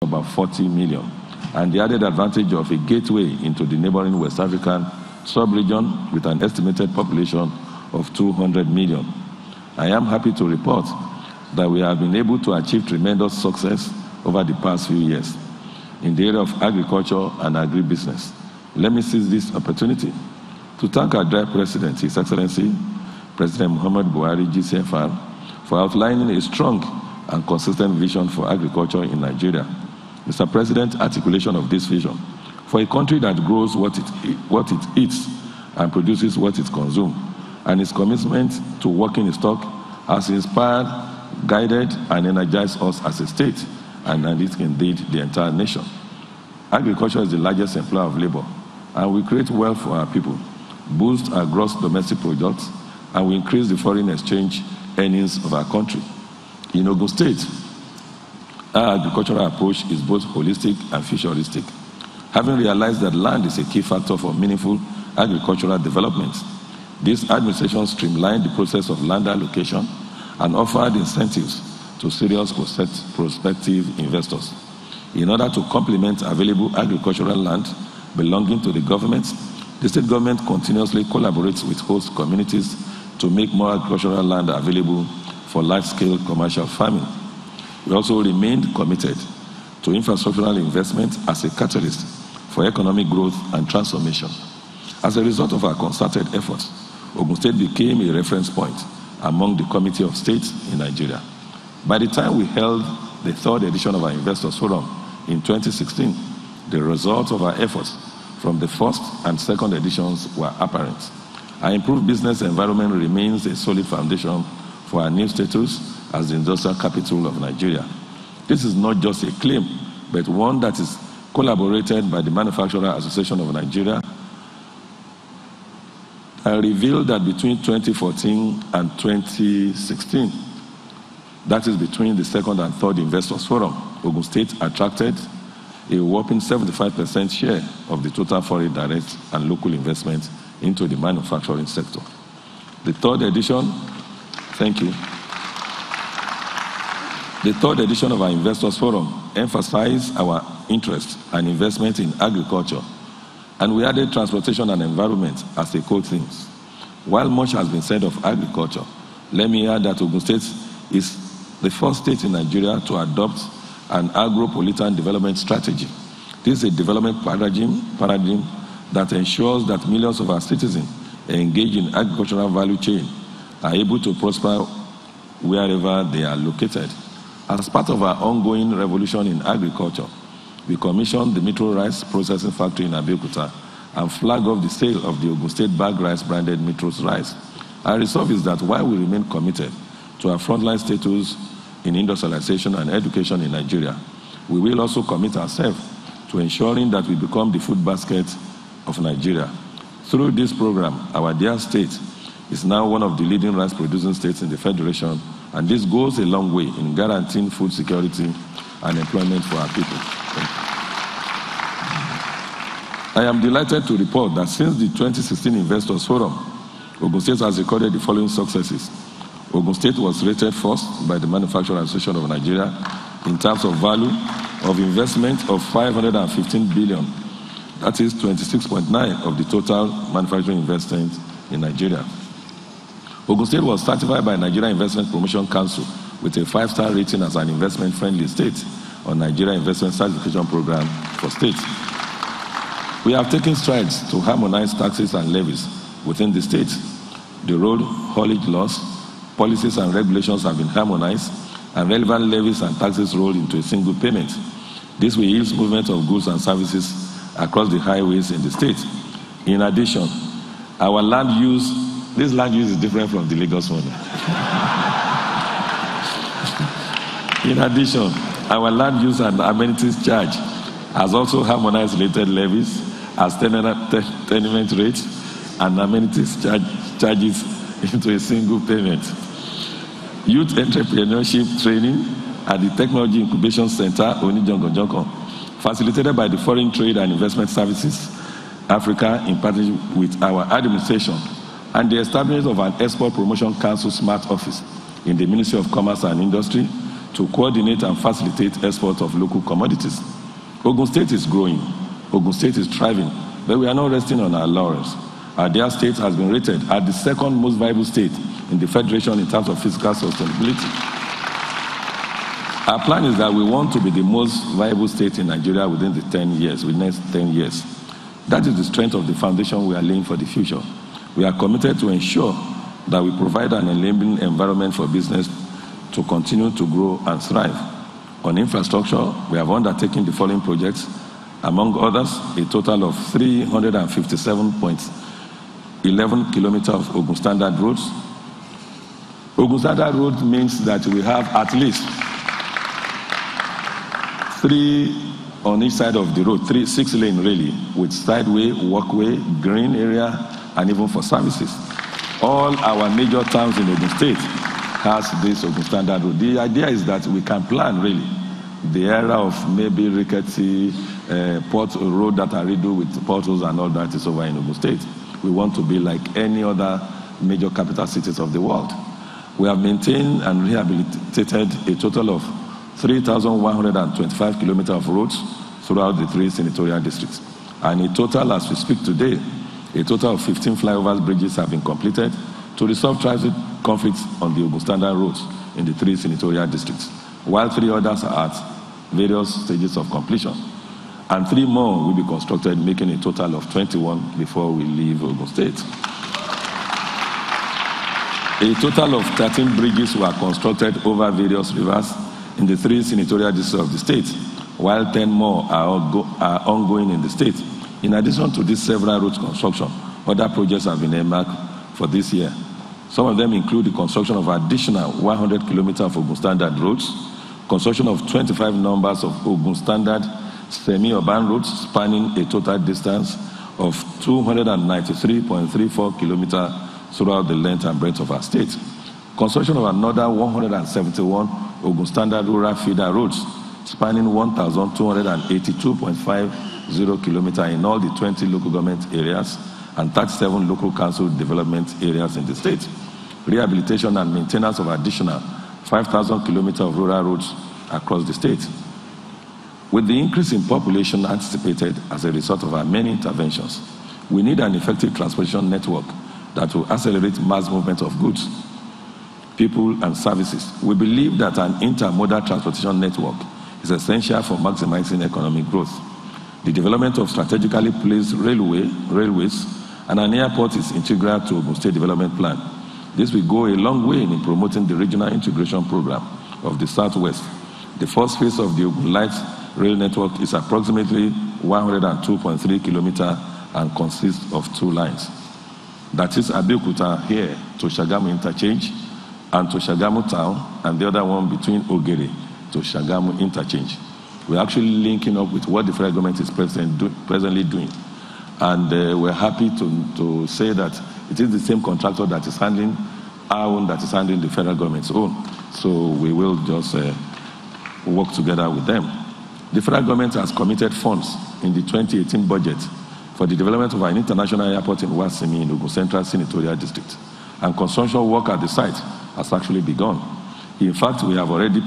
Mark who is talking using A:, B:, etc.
A: about 40 million, and the added advantage of a gateway into the neighboring West African sub-region with an estimated population of 200 million. I am happy to report that we have been able to achieve tremendous success over the past few years in the area of agriculture and agribusiness. Let me seize this opportunity to thank our Director President, His Excellency President Muhammad Buhari, GCFR, for outlining a strong and consistent vision for agriculture in Nigeria. Mr. President's articulation of this vision for a country that grows what it eats and produces what it consumes, and his commitment to working in stock has inspired, guided, and energized us as a state, and indeed the entire nation. Agriculture is the largest employer of labor, and we create wealth for our people, boost our gross domestic product, and we increase the foreign exchange earnings of our country. In Ogun State, our agricultural approach is both holistic and futuristic. Having realized that land is a key factor for meaningful agricultural development, this administration streamlined the process of land allocation and offered incentives to serious prospective investors. In order to complement available agricultural land belonging to the government, the state government continuously collaborates with host communities to make more agricultural land available for large-scale commercial farming. We also remained committed to infrastructural investment as a catalyst for economic growth and transformation. As a result of our concerted efforts, Ogun State became a reference point among the Committee of States in Nigeria. By the time we held the third edition of our Investors Forum in 2016, the results of our efforts from the first and second editions were apparent. Our improved business environment remains a solid foundation for our new status as the industrial capital of Nigeria. This is not just a claim, but one that is collaborated by the Manufacturer Association of Nigeria. I revealed that between 2014 and 2016, that is between the second and third Investors Forum, Ogun State attracted a whopping 75% share of the total foreign direct and local investment into the manufacturing sector. The third edition, thank you. The third edition of our Investors Forum emphasized our interest and investment in agriculture, and we added transportation and environment as a core themes. While much has been said of agriculture, let me add that Ogun State is the first state in Nigeria to adopt an agro-pollutant development strategy. This is a development paradigm that ensures that millions of our citizens engaged in agricultural value chain are able to prosper wherever they are located. As part of our ongoing revolution in agriculture, we commissioned the Metro Rice Processing Factory in Abeokuta and flagged off the sale of the Ogun State bag rice branded Metro's rice. Our resolve is that while we remain committed to our frontline status in industrialization and education in Nigeria, we will also commit ourselves to ensuring that we become the food basket of Nigeria. Through this program, our dear state is now one of the leading rice producing states in the Federation, and this goes a long way in guaranteeing food security and employment for our people. I am delighted to report that since the 2016 Investors Forum, Ogun State has recorded the following successes. Ogun State was rated first by the Manufacturing Association of Nigeria in terms of value of investment of 515 billion. That is 26.9% of the total manufacturing investment in Nigeria. Ogun State was certified by Nigeria Investment Promotion Council with a 5-star rating as an investment-friendly state on Nigeria Investment Certification Program for states. We have taken strides to harmonize taxes and levies within the state. The road haulage laws, policies and regulations have been harmonized, and relevant levies and taxes rolled into a single payment. This will ease movement of goods and services across the highways in the state. In addition, our land use, this land use is different from the Lagos one. In addition, our land use and amenities charge has also harmonized related levies as tenement rates and amenities charges into a single payment. Youth entrepreneurship training at the Technology Incubation Center, Onijongo, facilitated by the Foreign Trade and Investment Services Africa in partnership with our administration, and the establishment of an Export Promotion Council Smart Office in the Ministry of Commerce and Industry to coordinate and facilitate export of local commodities. Ogun State is growing. Ogun State is thriving, but we are not resting on our laurels. Our dear state has been rated as the second most viable state in the federation in terms of fiscal sustainability. Our plan is that we want to be the most viable state in Nigeria within the 10 years, within the next 10 years. That is the strength of the foundation we are laying for the future. We are committed to ensure that we provide an enabling environment for business to continue to grow and thrive. On infrastructure, we have undertaken the following projects, among others, a total of 357.11 kilometers of Ogun Standard roads. Ogun Standard road means that we have at least 3 on each side of the road, 6-lane really, with sideway, walkway, green area, and even for services. All our major towns in Ogun State has this Ogun Standard road. The idea is that we can plan really the era of maybe rickety port road that are redo with portals and all that is over in Ogun State. We want to be like any other major capital cities of the world. We have maintained and rehabilitated a total of 3,125 kilometers of roads throughout the 3 senatorial districts. And a total, as we speak today, a total of 15 flyovers bridges have been completed to resolve traffic conflicts on the Ogun Standard roads in the 3 senatorial districts, while 3 others are at various stages of completion. And 3 more will be constructed, making a total of 21 before we leave Ogun State. A total of 13 bridges were constructed over various rivers in the 3 senatorial districts of the state, while 10 more are ongoing in the state. In addition to these several roads construction, other projects have been earmarked for this year. Some of them include the construction of additional 100 kilometers of Ogun Standard roads, construction of 25 numbers of Ogun Standard semi-urban roads spanning a total distance of 293.34 kilometers throughout the length and breadth of our state. Construction of another 171 Ogun Standard rural feeder roads spanning 1,282.50 kilometers in all the 20 local government areas and 37 local council development areas in the state. Rehabilitation and maintenance of additional 5,000 kilometers of rural roads across the state. With the increase in population anticipated as a result of our many interventions, we need an effective transportation network that will accelerate mass movement of goods, people, and services. We believe that an intermodal transportation network is essential for maximizing economic growth. The development of strategically placed railways and an airport is integral to Ogun State Development Plan. This will go a long way in promoting the regional integration program of the Southwest. The first phase of the Ogun Light Rail Network is approximately 102.3 kilometers and consists of 2 lines. That is Abeokuta here to Shagamu Interchange and to Shagamu Town, and the other one between Ogere to Shagamu Interchange. We're actually linking up with what the federal government is presently doing. And we're happy to say that it is the same contractor that is handling our own, that is handling the federal government's own. So we will just work together with them. The federal government has committed funds in the 2018 budget for the development of an international airport in Wasimi in Ogun Central Senatorial District. And construction work at the site has actually begun. In fact, we have already